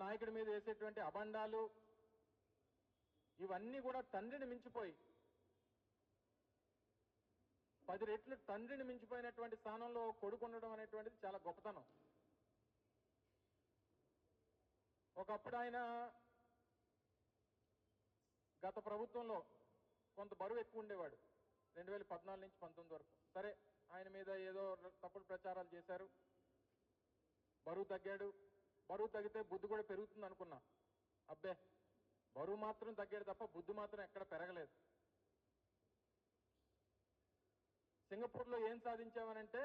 నాయకుడి మీద వేసేటువంటి అబండాలు ఇవన్నీ కూడా తండ్రిని మించిపోయి 10 రెట్లు తండ్రిని మించిపోయినటువంటి స్థానంలో కొడుకు ఉండడం అనేటువంటిది చాలా గొప్పతనం. ఒకప్పుడు ఆయన గత ప్రభుత్వంలో కొంత బరువు ఎక్కువ ఉండేవాడు 2014 నుంచి 19 వరకు. సరే, ఆయన మీద ఏదో తప్పుడు ప్రచారాలు చేశారు, బరువు తగ్గాడు. బరువు తగ్గితే బుద్ధి కూడా పెరుగుతుంది అనుకున్నా. అబ్బే, బరువు మాత్రం తగ్గాడు తప్ప బుద్ధి మాత్రం ఎక్కడ పెరగలేదు. సింగపూర్లో ఏం సాధించామనంటే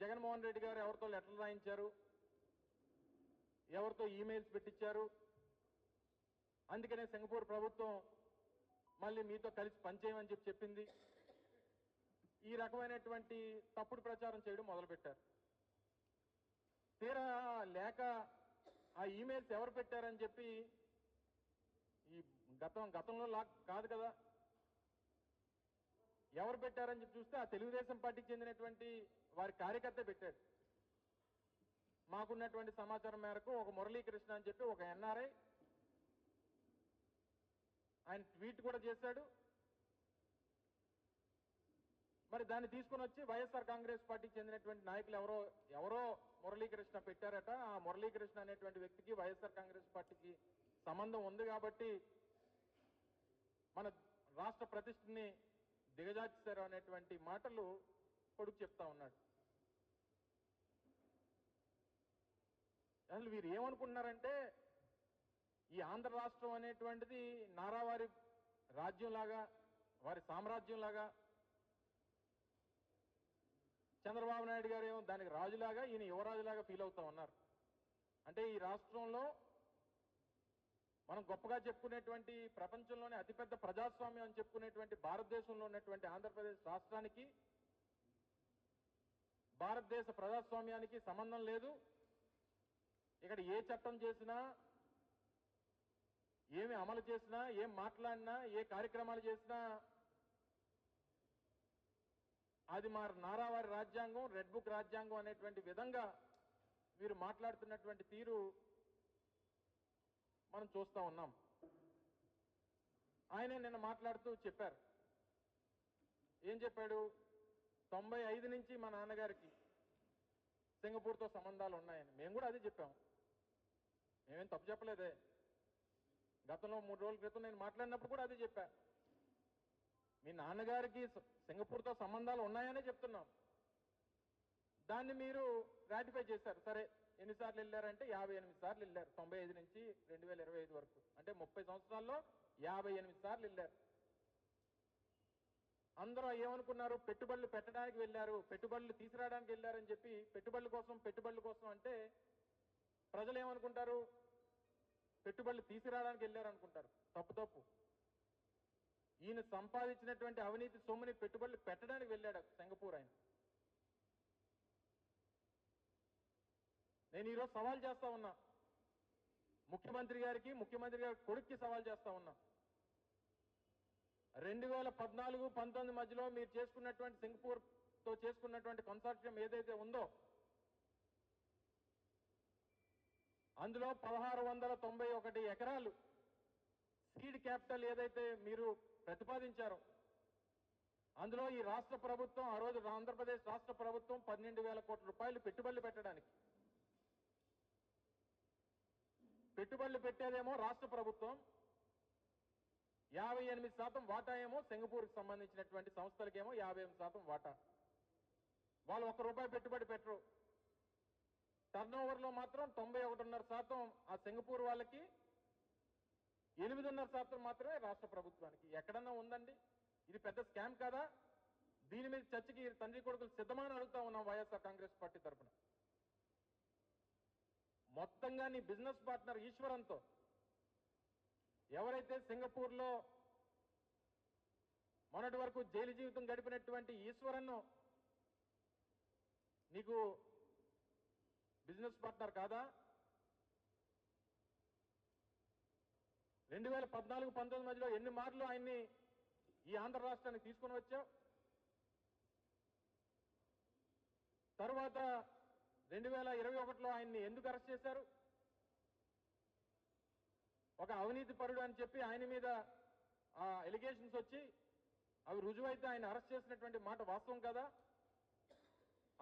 జగన్మోహన్ రెడ్డి గారు ఎవరితో లెటర్లు రాయించారు, ఎవరితో ఈమెయిల్స్ పెట్టించారు. అందుకనే సింగపూర్ ప్రభుత్వం మళ్ళీ మీతో కలిసి పనిచేయమని చెప్పింది. ఈ రకమైనటువంటి తప్పుడు ప్రచారం చేయడం మొదలుపెట్టారు. తీరా లేక ఆ ఈమెయిల్స్ ఎవరు పెట్టారని చెప్పి ఈ గతంలో కాదు కదా, ఎవరు పెట్టారని చెప్పి చూస్తే ఆ తెలుగుదేశం పార్టీకి చెందినటువంటి వారి కార్యకర్త పెట్టాడు. మాకున్నటువంటి సమాచారం మేరకు ఒక మురళీకృష్ణ అని చెప్పి ఒక ఎన్ఆర్ఐ ఆయన ట్వీట్ కూడా చేశాడు. మరి దాన్ని తీసుకుని వచ్చి వైఎస్ఆర్ కాంగ్రెస్ పార్టీకి చెందినటువంటి నాయకులు ఎవరో మురళీకృష్ణ పెట్టారట. ఆ మురళీకృష్ణ అనేటువంటి వ్యక్తికి వైఎస్ఆర్ కాంగ్రెస్ పార్టీకి సంబంధం ఉంది కాబట్టి మన రాష్ట్ర ప్రతిష్టని దిగజార్చారు అనేటువంటి మాటలు కొడుకు చెప్తా ఉన్నాడు. అసలు వీరు ఏమనుకుంటున్నారంటే ఈ ఆంధ్ర రాష్ట్రం అనేటువంటిది నారావారి రాజ్యంలాగా, వారి సామ్రాజ్యంలాగా, చంద్రబాబు నాయుడు గారు ఏమో దానికి రాజులాగా, ఈయన యువరాజులాగా ఫీల్ అవుతా ఉన్నారు. అంటే ఈ రాష్ట్రంలో మనం గొప్పగా చెప్పుకునేటువంటి ప్రపంచంలోనే అతిపెద్ద ప్రజాస్వామ్యం అని చెప్పుకునేటువంటి భారతదేశంలో ఉన్నటువంటి ఆంధ్రప్రదేశ్ రాష్ట్రానికి భారతదేశ ప్రజాస్వామ్యానికి సంబంధం లేదు. ఇక్కడ ఏ చట్టం చేసినా, ఏమి అమలు చేసినా, ఏం మాట్లాడినా, ఏ కార్యక్రమాలు చేసినా అది మా నారావారి రాజ్యాంగం, రెడ్ బుక్ రాజ్యాంగం అనేటువంటి విధంగా వీరు మాట్లాడుతున్నటువంటి తీరు మనం చూస్తా ఉన్నాం. ఆయనే నిన్న మాట్లాడుతూ చెప్పారు. ఏం చెప్పాడు? 95 నుంచి మా నాన్నగారికి సింగపూర్తో సంబంధాలు ఉన్నాయని. మేము కూడా అదే చెప్పాం. మేమేం తప్పు చెప్పలేదే. గతంలో 3 రోజుల క్రితం నేను మాట్లాడినప్పుడు కూడా అదే చెప్పా. మీ నాన్నగారికి సింగపూర్తో సంబంధాలు ఉన్నాయనే చెప్తున్నాం. దాన్ని మీరు రాటిఫై చేశారు. సరే, ఎన్నిసార్లు వెళ్ళారంటే 58 సార్లు వెళ్ళారు 95 నుంచి 2025 వరకు. అంటే 30 సంవత్సరాల్లో 58 సార్లు వెళ్ళారు. అందరూ ఏమనుకున్నారు? పెట్టుబడులు పెట్టడానికి వెళ్ళారు, పెట్టుబడులు తీసుకురావడానికి వెళ్ళారని చెప్పి పెట్టుబడుల కోసం అంటే ప్రజలు ఏమనుకుంటారు? పెట్టుబడులు తీసుకురావడానికి వెళ్ళారు అనుకుంటారు. తప్పు. ఈయన సంపాదించినటువంటి అవినీతి సొమ్ముని పెట్టుబడులు పెట్టడానికి వెళ్ళాడు సింగపూర్. ఆయన నేను ఈరోజు సవాల్ చేస్తా ఉన్నా ముఖ్యమంత్రి గారి కొడుక్కి సవాల్ చేస్తా ఉన్నా. 2014-19 మధ్యలో మీరు చేసుకున్నటువంటి సింగపూర్తో చేసుకున్నటువంటి కన్సార్టియం ఏదైతే ఉందో అందులో 1691 ఎకరాలు సీడ్ క్యాపిటల్ ఏదైతే మీరు ప్రతిపాదించారో అందులో ఈ రాష్ట్ర ప్రభుత్వం, ఆ రోజు ఆంధ్రప్రదేశ్ రాష్ట్ర ప్రభుత్వం 12,000 కోట్ల రూపాయలు పెట్టుబడులు పెట్టడానికి, పెట్టుబడులు పెట్టేదేమో రాష్ట్ర ప్రభుత్వం, 58% వాటా ఏమో సింగపూర్కి సంబంధించినటువంటి సంస్థలకేమో 58% వాటా. వాళ్ళు ₹1 పెట్టుబడి పెట్టరు. టర్నోవర్లో మాత్రం 91.5% ఆ సింగపూర్ వాళ్ళకి, 8.5% మాత్రమే రాష్ట్ర ప్రభుత్వానికి. ఎక్కడన్నా ఉందండి? ఇది పెద్ద స్కామ్ కాదా? దీని మీద చర్చకి తండ్రి కొడుకులు సిద్ధమని అడుగుతా ఉన్నాం వైఎస్ఆర్ కాంగ్రెస్ పార్టీ తరఫున. మొత్తంగా నీ బిజినెస్ పార్ట్నర్ ఈశ్వరన్తో, ఎవరైతే సింగపూర్లో మొన్నటి వరకు జైలు జీవితం గడిపినటువంటి ఈశ్వరన్ను నీకు బిజినెస్ పార్ట్నర్ కాదా? 2014-19 మధ్యలో ఎన్ని మార్లు ఆయన్ని ఈ ఆంధ్ర రాష్ట్రానికి తీసుకుని వచ్చావు? తరువాత 2021లో ఆయన్ని ఎందుకు అరెస్ట్ చేశారు? ఒక అవినీతి పరుడు అని చెప్పి ఆయన మీద ఎలిగేషన్స్ వచ్చి అవి రుజువైతే ఆయన అరెస్ట్ చేసినటువంటి మాట వాస్తవం కదా?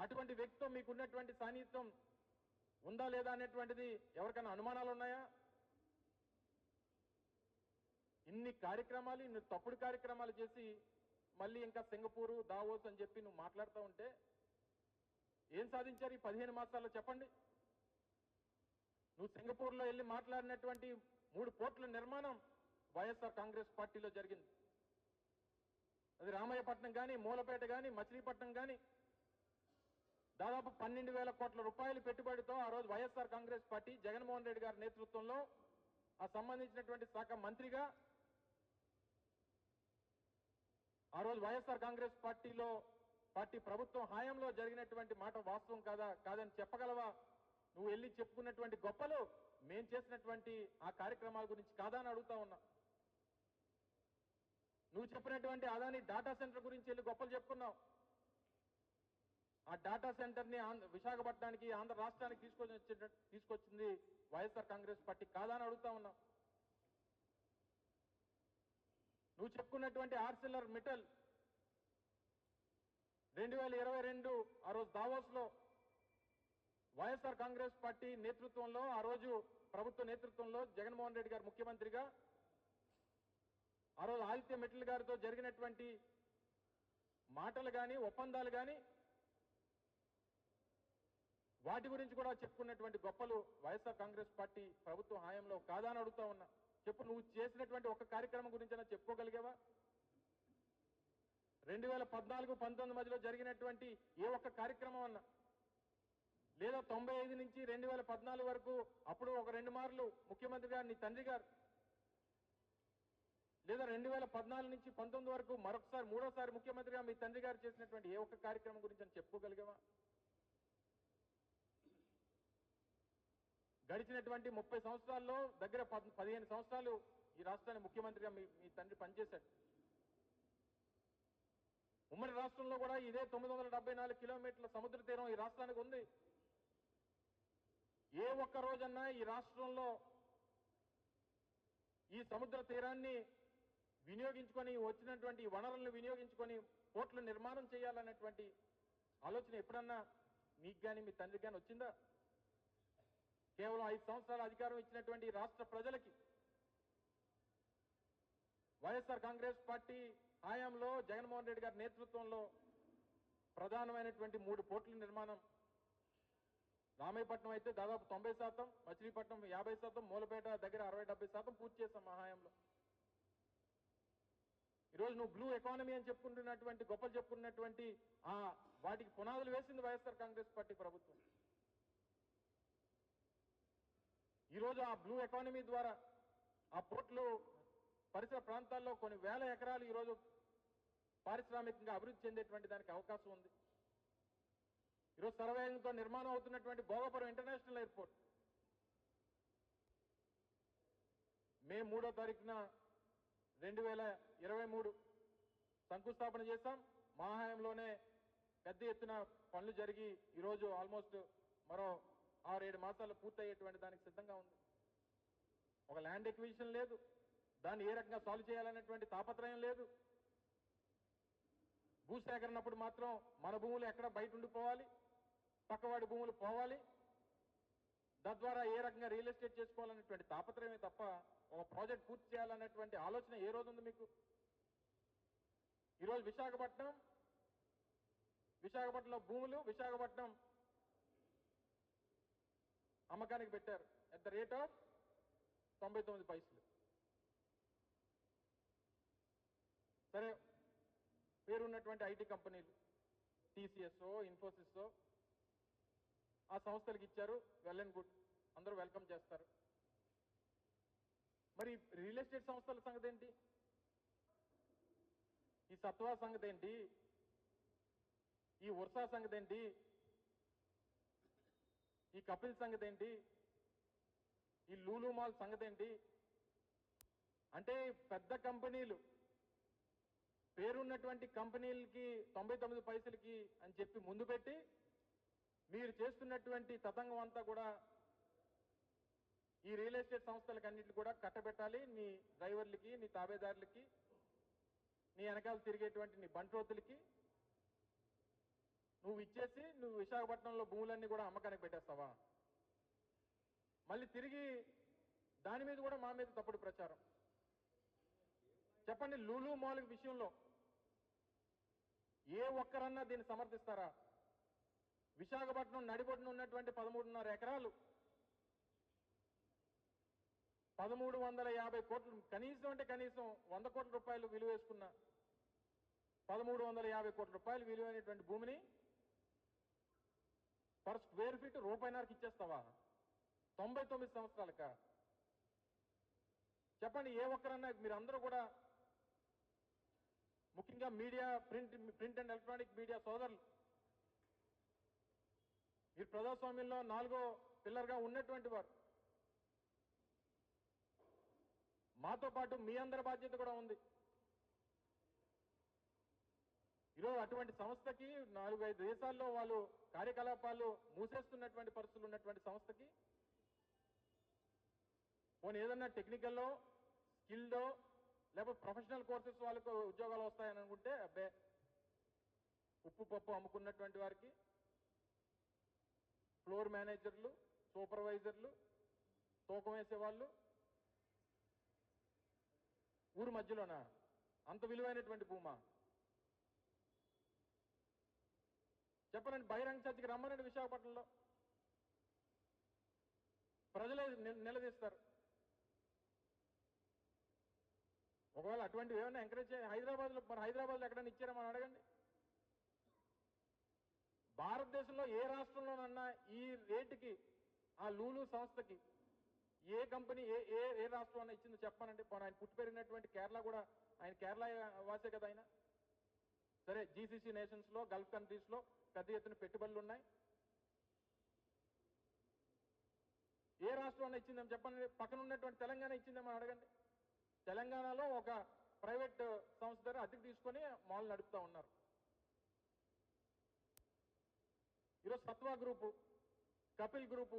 అటువంటి వ్యక్తితో మీకున్నటువంటి సాన్నిహిత్యం ఉందా లేదా అనేటువంటిది ఎవరికైనా అనుమానాలు ఉన్నాయా? ఇన్ని కార్యక్రమాలు, ఇన్ని తప్పుడు కార్యక్రమాలు చేసి మళ్ళీ ఇంకా సింగపూరు, దావోస్ అని చెప్పి నువ్వు మాట్లాడుతూ ఉంటే ఏం సాధించారు ఈ 15 మాసాల్లో చెప్పండి. నువ్వు సింగపూర్లో వెళ్ళి మాట్లాడినటువంటి 3 పోర్టుల నిర్మాణం వైఎస్ఆర్ కాంగ్రెస్ పార్టీలో జరిగింది. అది రామయ్యపట్నం కానీ, మూలపేట కానీ, మచిలీపట్నం కానీ దాదాపు 12,000 కోట్ల రూపాయల పెట్టుబడితో ఆ రోజు వైఎస్ఆర్ కాంగ్రెస్ పార్టీ జగన్మోహన్ రెడ్డి గారి నేతృత్వంలో ఆ సంబంధించినటువంటి శాఖ మంత్రిగా ఆ రోజు వైఎస్ఆర్ కాంగ్రెస్ పార్టీ ప్రభుత్వం హయాంలో జరిగినటువంటి మాట వాస్తవం కాదా? కాదని చెప్పగలవా? నువ్వు వెళ్ళి చెప్పుకున్నటువంటి గొప్పలు మేం చేసినటువంటి ఆ కార్యక్రమాల గురించి కాదా అని అడుగుతా ఉన్నా. నువ్వు చెప్పినటువంటి అదాని డాటా సెంటర్ గురించి వెళ్ళి గొప్పలు చెప్పుకున్నావు. ఆ డాటా సెంటర్ ని విశాఖపట్నానికి, ఆంధ్ర రాష్ట్రానికి తీసుకొచ్చింది వైఎస్ఆర్ కాంగ్రెస్ పార్టీ కాదా అని అడుగుతా ఉన్నావు. నువ్వు చెప్పుకున్నటువంటి ఆర్సిలర్ మిట్టల్ 2022 ఆ రోజు దావోస్ లో వైఎస్ఆర్ కాంగ్రెస్ పార్టీ నేతృత్వంలో, ఆ రోజు ప్రభుత్వ నేతృత్వంలో జగన్మోహన్ రెడ్డి గారు ముఖ్యమంత్రిగా ఆ రోజు ఆదిత్య మిట్టల్ గారితో జరిగినటువంటి మాటలు కానీ, ఒప్పందాలు కానీ వాటి గురించి కూడా చెప్పుకున్నటువంటి గొప్పలు వైఎస్ఆర్ కాంగ్రెస్ పార్టీ ప్రభుత్వ హాయంలో కాదా అని అడుగుతా ఉన్నా. చెప్పు, నువ్వు చేసినటువంటి ఒక కార్యక్రమం గురించైనా చెప్పుకోగలిగావా? 2014-19 మధ్యలో జరిగినటువంటి ఏ ఒక్క కార్యక్రమం అన్నా, లేదా 95 నుంచి 2014 వరకు అప్పుడు ఒక 2 మార్లు ముఖ్యమంత్రి గారు నీ తండ్రి గారు, లేదా 2014 నుంచి 19 వరకు మరొకసారి మూడోసారి ముఖ్యమంత్రిగా మీ తండ్రి గారు చేసినటువంటి ఏ ఒక్క కార్యక్రమం గురించి అని చెప్పుకోగలిగావా? గడిచినటువంటి 30 సంవత్సరాల్లో దగ్గర 15 సంవత్సరాలు ఈ రాష్ట్రానికి ముఖ్యమంత్రిగా మీ తండ్రి పనిచేశాడు. ఉమ్మడి రాష్ట్రంలో కూడా ఇదే 974 కిలోమీటర్ల సముద్ర తీరం ఈ రాష్ట్రానికి ఉంది. ఏ ఒక్క రోజన్నా ఈ రాష్ట్రంలో ఈ సముద్ర తీరాన్ని వినియోగించుకొని, వచ్చినటువంటి వనరులను వినియోగించుకొని పోర్టుల నిర్మాణం చేయాలన్నటువంటి ఆలోచన ఎప్పుడన్నా మీకు కానీ మీ తండ్రికి కానీ వచ్చిందా? కేవలం 5 సంవత్సరాల అధికారం ఇచ్చినటువంటి రాష్ట్ర ప్రజలకి వైఎస్ఆర్ కాంగ్రెస్ పార్టీ హయాంలో జగన్మోహన్ రెడ్డి గారి నేతృత్వంలో ప్రధానమైనటువంటి 3 పోర్టుల నిర్మాణం, రామాయపట్నం అయితే దాదాపు 90%, మచిలీపట్నం 50%, మూలపేట దగ్గర 60-70% పూర్తి చేశాం మా హయాంలో. ఈరోజు నువ్వు బ్లూ ఎకానమీ అని చెప్పుకుంటున్నటువంటి గొప్పలు చెప్పుకున్నటువంటి వాటికి పునాదులు వేసింది వైఎస్ఆర్ కాంగ్రెస్ పార్టీ ప్రభుత్వం. ఈరోజు ఆ బ్లూ ఎకానమీ ద్వారా ఆ పోర్టులు పరిసర ప్రాంతాల్లో కొన్ని వేల ఎకరాలు ఈరోజు పారిశ్రామికంగా అభివృద్ధి చెందేటువంటి దానికి అవకాశం ఉంది. ఈరోజు సర్వేగంతో నిర్మాణం అవుతున్నటువంటి భోగపురం ఇంటర్నేషనల్ ఎయిర్పోర్ట్ మే 3వ తారీఖున 2023 శంకుస్థాపన చేశాం. మా హయాంలోనే పెద్ద ఎత్తున పనులు జరిగి ఈరోజు ఆల్మోస్ట్ మరో 6-7 మాసాలు పూర్తయ్యేటువంటి దానికి సిద్ధంగా ఉంది. ఒక ల్యాండ్ ఎక్విజిషన్ లేదు, దాన్ని ఏ రకంగా సాల్వ్ చేయాలనేటువంటి తాపత్రయం లేదు. భూసేకరణప్పుడు మాత్రం మన భూములు ఎక్కడ బయట ఉండిపోవాలి, పక్కవాడి భూములు పోవాలి, తద్వారా ఏ రకంగా రియల్ ఎస్టేట్ చేసుకోవాలనేటువంటి తాపత్రయమే తప్ప ఒక ప్రాజెక్ట్ పూర్తి చేయాలనేటువంటి ఆలోచన ఏ రోజు ఉంది మీకు? ఈరోజు విశాఖపట్నంలో భూములు విశాఖపట్నం అమ్మకానికి పెట్టారు ఎట్ ద రేట్ ఆఫ్ 99 పైసలు. సరే, పేరున్నటువంటి ఐటీ కంపెనీలు టీసీఎస్, ఇన్ఫోసిస్ ఆ సంస్థలకు ఇచ్చారు. వెల్ అండ్ గుడ్, అందరూ వెల్కమ్ చేస్తారు. మరి రియల్ ఎస్టేట్ సంస్థల సంగతి ఏంటి? ఈ సత్వా సంగతి ఏంటి? ఈ ఉర్సా సంగతి ఏంటి? ఈ కపిల్ సంగతి ఏంటి? ఈ లూలు మాల్ సంగతి ఏంటి? అంటే పెద్ద కంపెనీలు, పేరున్నటువంటి కంపెనీలకి 99 పైసలకి అని చెప్పి ముందు పెట్టి మీరు చేస్తున్నటువంటి తతంగం అంతా కూడా ఈ రియల్ ఎస్టేట్ సంస్థలకు అన్నింటికి కూడా కట్టబెట్టాలి. నీ డ్రైవర్లకి, నీ తాబేదారులకి, నీ వెనకాల తిరిగేటువంటి నీ బంట్రోతులకి నువ్వు ఇచ్చేసి నువ్వు విశాఖపట్నంలో భూములన్నీ కూడా అమ్మకానికి పెట్టేస్తావా? మళ్ళీ తిరిగి దాని మీద కూడా మా మీద తప్పుడు ప్రచారం. చెప్పండి, లూలు మాల్ విషయంలో ఏ ఒక్కరన్నా దీన్ని సమర్థిస్తారా? విశాఖపట్నం నడిబొడ్డున ఉన్నటువంటి 13.5 ఎకరాలు 1350 కోట్లు, కనీసం అంటే కనీసం 100 కోట్ల రూపాయలు విలువ వేసుకున్న 1350 కోట్ల రూపాయలు విలువైనటువంటి భూమిని పర్ స్క్వేర్ ఫీట్ రూపాయిన్నరకి ఇచ్చేస్తావా? 99 సంవత్సరాలక? చెప్పండి, ఏ ఒక్కరన్నా మీరందరూ కూడా, ముఖ్యంగా media, print and electronic media సోదరులు, మీరు ప్రజాస్వామ్యంలో 4వ పిల్లర్గా ఉన్నటువంటి వారు, మాతో పాటు మీ అందరి బాధ్యత కూడా ఉంది. ఈరోజు అటువంటి సంస్థకి 4-5 దేశాల్లో వాళ్ళు కార్యకలాపాలు మూసేస్తున్నటువంటి పరిస్థితులు ఉన్నటువంటి సంస్థకి పోనీ ఏదన్నా టెక్నికల్లో, స్కిల్డో, లేకపోతే ప్రొఫెషనల్ కోర్సెస్ వాళ్ళకు ఉద్యోగాలు వస్తాయని అనుకుంటే, అబ్బే, ఉప్పు పప్పు అమ్ముకున్నటువంటి వారికి ఫ్లోర్ మేనేజర్లు, సూపర్వైజర్లు, తూకం వేసేవాళ్ళు ఊరు మధ్యలోనా? అంత విలువైనటువంటి భూమా? చెప్పనండి, బహిరంగ చర్చకి రమ్మనండి. విశాఖపట్నంలో ప్రజలే నిలదీస్తారు. ఒకవేళ అటువంటివి ఏమైనా ఎంకరేజ్ చేయాలి. హైదరాబాద్లో, మరి హైదరాబాద్లో ఎక్కడైనా ఇచ్చారా మనం అడగండి. భారతదేశంలో ఏ రాష్ట్రంలోనన్నా ఈ రేటుకి ఆ లూలు సంస్థకి ఏ కంపెనీ ఏ రాష్ట్రం అన్నా ఇచ్చిందో చెప్పానండి. ఆయన పుట్టి పెరిగినటువంటి కేరళ కూడా, ఆయన కేరళ వాసే కదా ఆయన. సరే, జీసీసీ నేషన్స్ లో, గల్ఫ్ కంట్రీస్ లో పెద్ద ఎత్తున పెట్టుబడులు ఉన్నాయి. ఏ రాష్ట్రం అన్నా ఇచ్చిందని చెప్పండి. పక్కన ఉన్నటువంటి తెలంగాణ ఇచ్చిందేమో అడగండి. తెలంగాణలో ఒక ప్రైవేట్ సంస్థ దగ్గర అద్దెకు తీసుకొని మాల్ నడుపుతా ఉన్నారు. ఈరోజు సత్వా గ్రూపు, కపిల్ గ్రూపు,